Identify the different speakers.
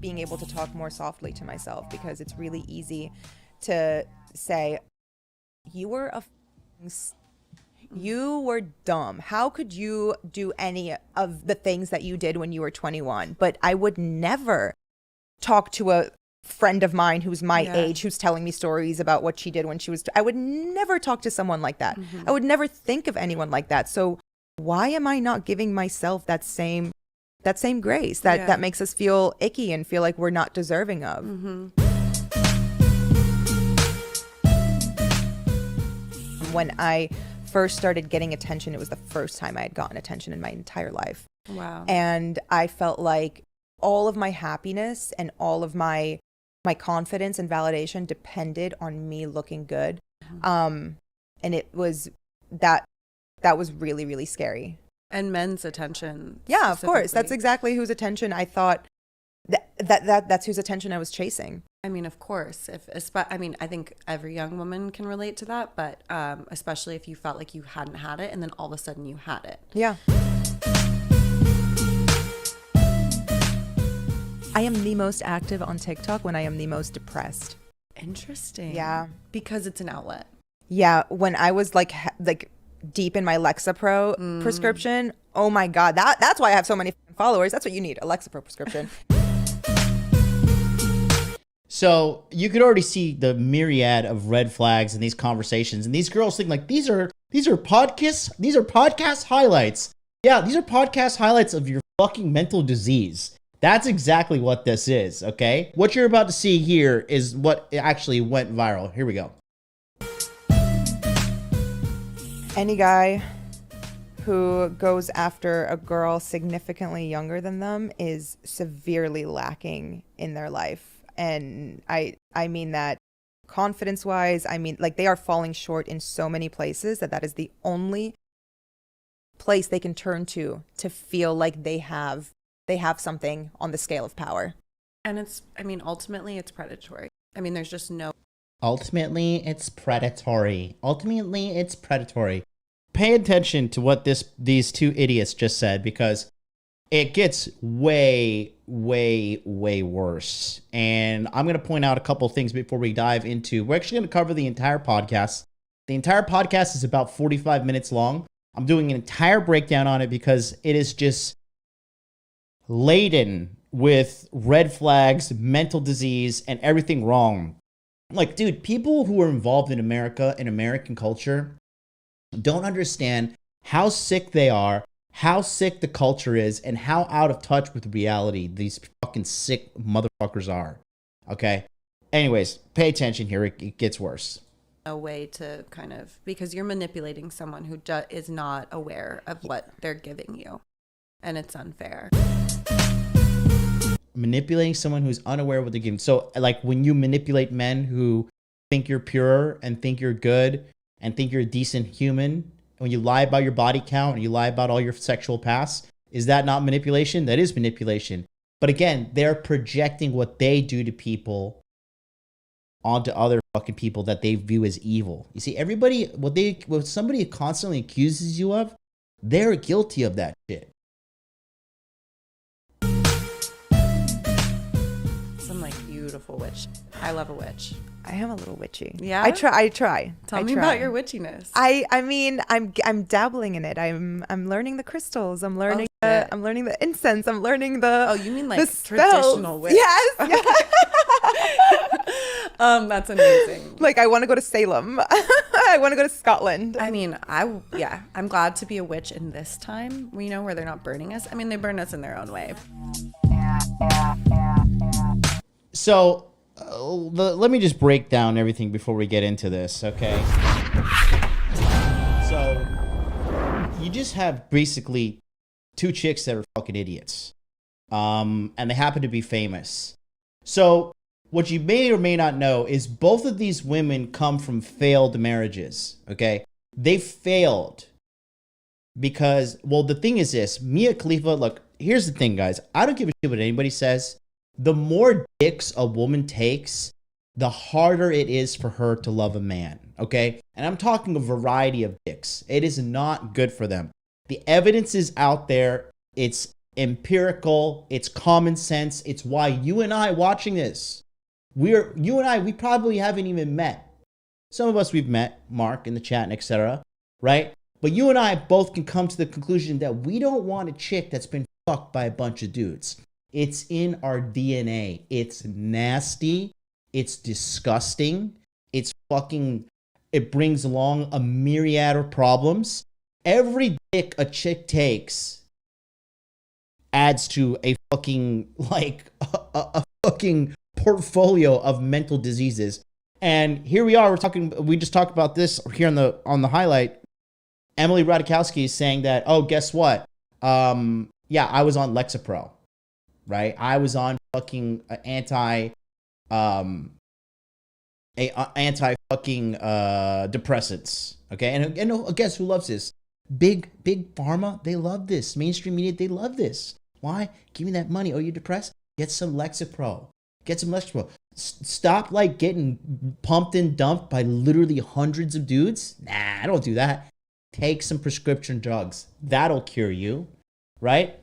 Speaker 1: being able to talk more softly to myself, because it's really easy to say, you were you were dumb. How could you do any of the things that you did when you were 21? But I would never talk to a friend of mine who's my age, who's telling me stories about what she did when she was, I would never talk to someone like that. I would never think of anyone like that. So why am I not giving myself that same grace that makes us feel icky and feel like we're not deserving of? When I first started getting attention, it was the first time I had gotten attention in my entire life.
Speaker 2: Wow.
Speaker 1: And I felt like all of my happiness and all of my confidence and validation depended on me looking good. And it was that was really, really scary.
Speaker 2: And men's attention.
Speaker 1: Yeah, of course. That's exactly whose attention I thought that's whose attention I was chasing.
Speaker 2: I mean, of course, I think every young woman can relate to that, but especially if you felt like you hadn't had it and then all of a sudden you had it.
Speaker 1: Yeah. I am the most active on TikTok when I am the most depressed.
Speaker 2: Interesting.
Speaker 1: Yeah.
Speaker 2: Because it's an outlet.
Speaker 1: Yeah. When I was like deep in my Lexapro prescription, oh my God, that's why I have so many followers. That's what you need, a Lexapro prescription.
Speaker 3: So you could already see the myriad of red flags in these conversations, and these girls think like these are podcast highlights. Yeah, these are podcast highlights of your fucking mental disease. That's exactly what this is, okay? What you're about to see here is what actually went viral. Here we go.
Speaker 1: Any guy who goes after a girl significantly younger than them is severely lacking in their life. And I mean that confidence-wise. I mean, like, they are falling short in so many places that is the only place they can turn to feel like they have something on the scale of power.
Speaker 2: And ultimately it's predatory. I mean, there's just no...
Speaker 3: Ultimately, it's predatory. Pay attention to what these two idiots just said, because it gets way, way, way worse. And I'm going to point out a couple things before we dive into... We're actually going to cover the entire podcast. The entire podcast is about 45 minutes long. I'm doing an entire breakdown on it because it is just laden with red flags, mental disease, and everything wrong. Like, dude, people who are involved in America and American culture don't understand how sick they are, how sick the culture is, and how out of touch with reality these fucking sick motherfuckers are. Okay? Anyways, pay attention here. It gets worse.
Speaker 2: A way to kind of... Because you're manipulating someone who is not aware of what they're giving you. And it's unfair.
Speaker 3: Manipulating someone who's unaware of what they're giving. So, like, when you manipulate men who think you're pure and think you're good and think you're a decent human, when you lie about your body count and you lie about all your sexual past, is that not manipulation? That is manipulation. But again, they're projecting what they do to people onto other fucking people that they view as evil. You see, everybody, what somebody constantly accuses you of, they're guilty of that shit.
Speaker 2: Some beautiful witch. I love a witch.
Speaker 1: I am a little witchy.
Speaker 2: Yeah?
Speaker 1: I try.
Speaker 2: Tell me about your witchiness.
Speaker 1: I mean, I'm dabbling in it. I'm learning the crystals. I'm learning the incense. I'm learning the...
Speaker 2: Oh, you mean like
Speaker 1: traditional
Speaker 2: witch?
Speaker 1: Yes.
Speaker 2: That's amazing.
Speaker 1: Like, I want to go to Salem. I want to go to Scotland.
Speaker 2: I mean, I'm glad to be a witch in this time, where they're not burning us. I mean, they burn us in their own way.
Speaker 3: So, let me just break down everything before we get into this, okay? So, you just have basically two chicks that are fucking idiots. And they happen to be famous. So, what you may or may not know is both of these women come from failed marriages, okay? They failed because, well, the thing is this. Mia Khalifa, look, here's the thing, guys. I don't give a shit what anybody says. The more dicks a woman takes, the harder it is for her to love a man, okay? And I'm talking a variety of dicks. It is not good for them. The evidence is out there. It's empirical, it's common sense. It's why you and I watching this, we probably haven't even met. Some of us we've met, Mark in the chat and etc. Right? But you and I both can come to the conclusion that we don't want a chick that's been fucked by a bunch of dudes. It's in our DNA. It's nasty. It's disgusting. It's fucking, it brings along a myriad of problems. Every dick a chick takes adds to a fucking, like, a fucking portfolio of mental diseases. And here we are, we just talked about this here on the highlight. Emily Ratajkowski is saying that, oh, guess what? Yeah, I was on Lexapro, right? I was on fucking anti fucking depressants, okay? And guess who loves this? Big pharma, they love this. Mainstream media, they love this. Why? Give me that money. Oh, you're depressed? Get some Lexapro. Stop like getting pumped and dumped by literally hundreds of dudes. Nah, I don't do that. Take some prescription drugs. That'll cure you, right?